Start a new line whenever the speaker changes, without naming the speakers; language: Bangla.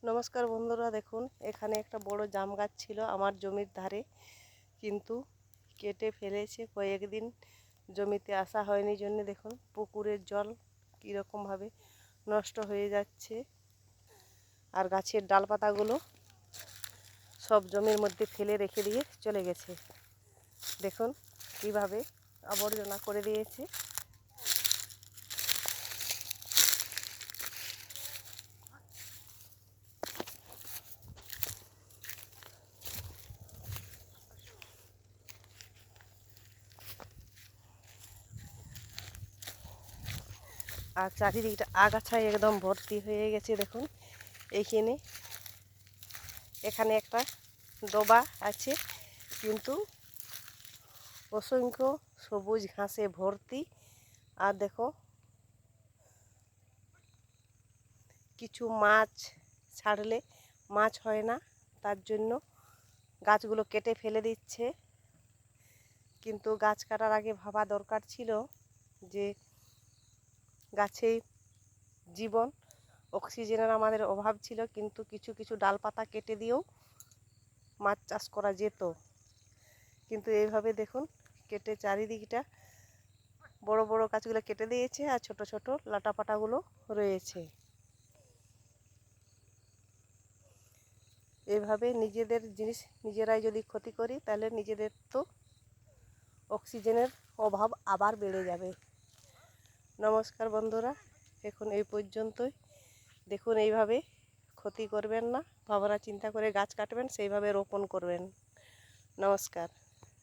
নমস্কার বন্ধুরা, দেখুন এখানে একটা বড় জাম গাছ ছিল আমার জমির ধারে, কিন্তু কেটে ফেলেছে। কয়েকদিন জমিতে আসা হয়নি জন্য দেখুন পুকুরের জল কীরকমভাবে নষ্ট হয়ে যাচ্ছে, আর গাছের ডালপাতাগুলো সব জমির মধ্যে ফেলে রেখে দিয়ে চলে গেছে। দেখুন কীভাবে আবর্জনা করে দিয়েছে। আর চারিদিকটা আগাছায় একদম ভর্তি হয়ে গেছে। দেখুন এখানে একটা ডোবা আছে, কিন্তু অসংখ্য সবুজ ঘাসে ভর্তি। আর দেখো কিছু মাছ ছাড়লে মাছ হয় না, তার জন্য গাছগুলো কেটে ফেলে দিচ্ছে। কিন্তু গাছ কাটার আগে ভাবা দরকার ছিল যে গাছে জীবন, অক্সিজেনের আমাদের অভাব ছিল, কিন্তু কিছু কিছু ডালপাতা কেটে দিয়েও মাছ চাষ করা যেত। কিন্তু এইভাবে দেখুন কেটে চারিদিকটা বড় বড় গাছগুলো কেটে দিয়েছে, আর ছোট ছোট লাটাপাটাগুলো রয়েছে। এভাবে নিজেদের জিনিস নিজেরাই যদি ক্ষতি করি, তাহলে নিজেদের তো অক্সিজেনের অভাব আবার বেড়ে যাবে। নমস্কার বন্ধুরা, এখন এই পর্যন্তই। দেখুন এইভাবে ক্ষতি করবেন না, ভাবনা চিন্তা করে গাছ কাটবেন, সেইভাবে রোপণ করবেন। নমস্কার।